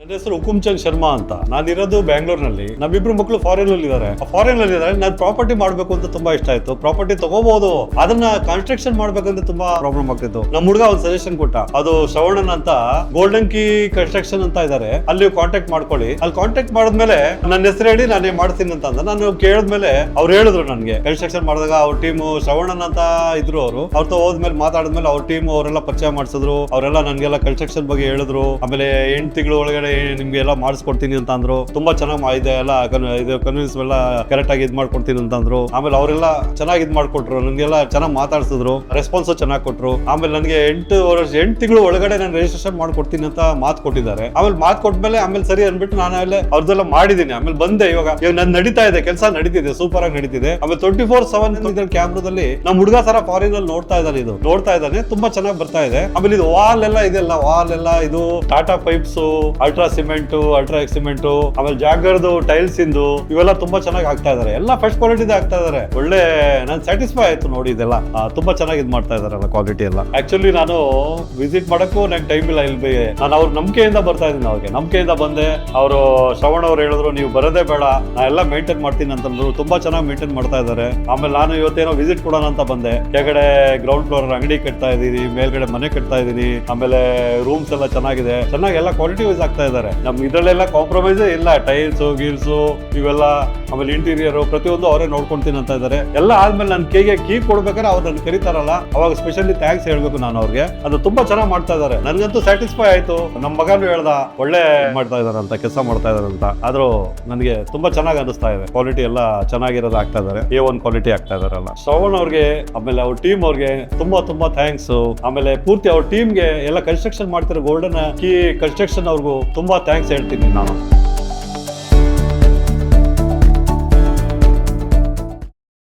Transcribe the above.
ನನ್ನ ಹೆಸರು ಹುಕುಮ್ ಚಂದ್ ಶರ್ಮಾ ಅಂತ. ನಾನಿರೋದು ಬ್ಯಾಂಗ್ಳೂರ್ನಲ್ಲಿ. ನಮ್ಮಿಬ್ರು ಮಕ್ಕಳು ಫಾರಿನ್ ಅಲ್ಲಿ ಇದ್ದಾರೆ. ನಾನು ಪ್ರಾಪರ್ಟಿ ಮಾಡ್ಬೇಕು ಅಂತ ತುಂಬಾ ಇಷ್ಟ ಆಯ್ತು. ಪ್ರಾಪರ್ಟಿ ತಗೋಬಹುದು, ಅದನ್ನ ಕನ್ಸ್ಟ್ರಕ್ಷನ್ ಮಾಡ್ಬೇಕಂದ್ರೆ ತುಂಬಾ ಪ್ರಾಬ್ಲಮ್ ಆಗ್ತಿತ್ತು. ನಮ್ಮ ಹುಡುಗ ಒಂದು ಸಜೆಷನ್ ಕೊಟ್ಟ, ಅದು ಶ್ರವಣನ್ ಅಂತ ಗೋಲ್ಡನ್ ಕೀ ಕನ್ಸ್ಟ್ರಕ್ಷನ್ ಅಂತ ಇದ್ದಾರೆ, ಅಲ್ಲಿ ಕಾಂಟ್ಯಾಕ್ಟ್ ಮಾಡ್ಕೊಳ್ಳಿ. ಅಲ್ಲಿ ಕಾಂಟ್ಯಾಕ್ಟ್ ಮಾಡಿದ್ಮೇಲೆ ನನ್ನ ಹೆಸರು ಹೇಳಿ ನಾನೇ ಮಾಡ್ತೀನಿ ಅಂತ ಅಂದ. ನಾನು ಕೇಳಿದ್ಮೇಲೆ ಅವ್ರು ಹೇಳಿದ್ರು ನನಗೆ ಕನ್ಸ್ಟ್ರಕ್ಷನ್ ಮಾಡಿದಾಗ ಅವ್ರ ಟೀಮ್ ಶ್ರವಣನ್ ಅಂತ ಇದ್ರು. ಅವ್ರతో ಹೋದ್ಮೇಲೆ ಮಾತಾಡಿದ್ಮೇಲೆ ಅವ್ರ ಟೀಮ್ ಅವರೆಲ್ಲ ಪರಿಚಯ ಮಾಡಿಸಿದ್ರು. ಅವರೆಲ್ಲ ನನ್ಗೆಲ್ಲ ಕನ್ಸ್ಟ್ರಕ್ಷನ್ ಬಗ್ಗೆ ಹೇಳಿದ್ರು. ಆಮೇಲೆ 8 ತಿಂಗಳು ಒಳಗಡೆ ನಿಮ್ಗೆ ಎಲ್ಲ ಮಾಡಿಸ್ಕೊಡ್ತೀನಿ ಅಂತ ಅಂದ್ರು. ತುಂಬಾ ಚೆನ್ನಾಗಿ ಇದೆ ಎಲ್ಲ ಕನ್ವಿನ್ಸ್ ಎಲ್ಲ ಕರೆಕ್ಟ್ ಆಗಿ ಇದ್ ಮಾಡ್ಕೊಡ್ತೀನಿ ಅಂತ ಅಂದ್ರು. ಆಮೇಲೆ ಅವರೆಲ್ಲ ಚೆನ್ನಾಗಿ ಇದ್ ಮಾಡ್ಕೊಟ್ರು, ನನ್ಗೆಲ್ಲ ಚೆನ್ನಾಗಿ ಮಾತಾಡ್ಸಿದ್ರು, ರೆಸ್ಪಾನ್ಸ್ ಚೆನ್ನಾಗಿ ಕೊಟ್ರು. ಆಮೇಲೆ ನನಗೆ 8 ತಿಂಗಳು ಒಳಗಡೆ ನಾನು ರಿಜಿಸ್ಟ್ರೇಷನ್ ಮಾಡ್ಕೊಡ್ತೀನಿ ಅಂತ ಮಾತು ಕೊಟ್ಟಿದ್ದಾರೆ. ಆಮೇಲೆ ಮಾತು ಕೊಟ್ಮೇಲೆ ಆಮೇಲೆ ಸರಿ ಅಂದ್ಬಿಟ್ಟು ನಾನು ಅವ್ರದ್ದೆಲ್ಲ ಮಾಡಿದೀನಿ. ಆಮೇಲೆ ಬಂದೆ, ಇವಾಗ ನನ್ ನಡೀತಾ ಇದೆ, ಕೆಲಸ ನಡೀತಿದೆ, ಸೂಪರ್ ಆಗಿ ನಡೀತಿದೆ. ಆಮೇಲೆ 24/7 ಕ್ಯಾಮ್ರಾದಲ್ಲಿ ನಮ್ಮ ಹುಡುಗ ಸರ ಫಾರಿನ್ ಅಲ್ಲಿ ನೋಡ್ತಾ ಇದ್ದಾನೆ, ತುಂಬಾ ಚೆನ್ನಾಗಿ ಬರ್ತಾ ಇದೆ. ಆಮೇಲೆ ಇದು ವಾಲ್ ಎಲ್ಲ ಇದು Tata pipes, ultra cement, ultra ಎಕ್ಸಿಮೆಂಟ್, ಆಮೇಲೆ ಜಾಗರ್ದು ಟೈಲ್ಸ್ ಇಂದು ಇವೆಲ್ಲ ತುಂಬಾ ಚೆನ್ನಾಗಿ ಆಗ್ತಾ ಇದಾರೆ. ಎಲ್ಲ ಫಸ್ಟ್ ಕ್ವಾಲಿಟಿ ಆಗ್ತಾ ಇದಾರೆ. ಒಳ್ಳೆ ನಾನು ಸ್ಯಾಟಿಸ್ಫೈ ಆಯ್ತು ನೋಡಿ. ಇದೆಲ್ಲ ತುಂಬಾ ಚೆನ್ನಾಗಿ ಇದ್ ಮಾಡ್ತಾ ಇದಾರಲ್ಲ, ಕ್ವಾಲಿಟಿ ಎಲ್ಲ. ಆಕ್ಚುಲಿ ನಾನು ವಿಸಿಟ್ ಮಾಡಕ್ಕೂ ನಂಗೆ ಟೈಮ್ ಇಲ್ಲ. ಇಲ್ಲಿ ನಾನು ಅವ್ರ ನಂಬಿಕೆಯಿಂದ ಬರ್ತಾ ಇದ್ದೀನಿ. ಅವ್ರಿಗೆ ನಂಬಿಕೆಯಿಂದ ಬಂದೆ. ಅವರು ಶ್ರವಣ್ ಅವ್ರು ಹೇಳಿದ್ರು ನೀವು ಬರೋದೇ ಬೇಡ, ನಾ ಎಲ್ಲ ಮೇಂಟೈನ್ ಮಾಡ್ತೀನಿ ಅಂತಂದ್ರು. ತುಂಬಾ ಚೆನ್ನಾಗಿ ಮೇಂಟೈನ್ ಮಾಡ್ತಾ ಇದಾರೆ. ಆಮೇಲೆ ನಾನು ಇವತ್ತೇನೋ ವಿಸಿಟ್ ಕೊಡೋಣ ಅಂತ ಬಂದೆ. ಕೆಳಗಡೆ ಗ್ರೌಂಡ್ ಫ್ಲೋರ್ ಅಂಗಡಿ ಕಟ್ತಾ ಇದೀನಿ, ಮೇಲ್ಗಡೆ ಮನೆ ಕಟ್ತಾ ಇದೀನಿ. ಆಮೇಲೆ ರೂಮ್ಸ್ ಎಲ್ಲ ಚೆನ್ನಾಗಿದೆ, ಚೆನ್ನಾಗಿ ಎಲ್ಲ ಕ್ವಾಲಿಟಿ ವೈಸ್ ಆಗ್ತಾ ಇದಾರೆ. ನಮ್ಗೆ ಇದ್ರಲ್ಲೆಲ್ಲ ಕಾಂಪ್ರಮೈಸ್ ಇಲ್ಲ. ಟೈಲ್ಸ್ ಗೀಲ್ಸ್ ಇವೆಲ್ಲ, ಆಮೇಲೆ ಇಂಟೀರಿಯರ್ ಪ್ರತಿಯೊಂದು ಅವರೇ ನೋಡ್ಕೊಂತೀನಿ ಅಂತ ಇದಾರೆ. ಎಲ್ಲ ಆದ್ಮೇಲೆ ನನ್ನ ಕೈಗೆ ಕೀ ಕೊಡ್ಬೇಕಾದ್ರೆ ಅವ್ರು ನನ್ ಕರೀತಾರಲ್ಲ, ಅವಾಗ ಸ್ಪೆಷಲಿ ಥ್ಯಾಂಕ್ಸ್ ಹೇಳ್ಬೇಕು ನಾನು ಅವ್ರಿಗೆ. ಅದು ತುಂಬಾ ಚೆನ್ನಾಗಿ ಮಾಡ್ತಾ ಇದಾರೆ. ನನ್ಗಂತೂ ಸ್ಯಾಟಿಸ್ಫೈ ಆಯ್ತು. ನಮ್ಮ ಮಗನು ಹೇಳ್ದ ಒಳ್ಳೆ ಮಾಡ್ತಾ ಇದಾರೆ ಅಂತ, ಕೆಲಸ ಮಾಡ್ತಾ ಇದಾರೆ ಅಂತ. ಆದ್ರೂ ನನಗೆ ತುಂಬಾ ಚೆನ್ನಾಗಿ ಅನಿಸ್ತಾ ಇದೆ. ಕ್ವಾಲಿಟಿ ಎಲ್ಲ ಚೆನ್ನಾಗಿರೋದು ಆಗ್ತಾ ಇದಾರೆ. A1 ಕ್ವಾಲಿಟಿ ಆಗ್ತಾ ಇದಾರಲ್ಲ. ಶ್ರವಣ್ ಅವ್ರಿಗೆ ಆಮೇಲೆ ಅವ್ರ ಟೀಮ್ ಅವ್ರಿಗೆ ತುಂಬಾ ಥ್ಯಾಂಕ್ಸ್. ಆಮೇಲೆ ಪೂರ್ತಿ ಅವ್ರ ಟೀಮ್ಗೆ ಎಲ್ಲ ಕನ್ಸ್ಟ್ರಕ್ಷನ್ ಮಾಡ್ತಿರೋ ಗೋಲ್ಡನ್ ಕೀ ಕನ್ಸ್ಟ್ರಕ್ಷನ್ ಅವ್ರಿಗೂ ತುಂಬಾ ಥ್ಯಾಂಕ್ಸ್ ಹೇಳ್ತೀನಿ ನಾನು.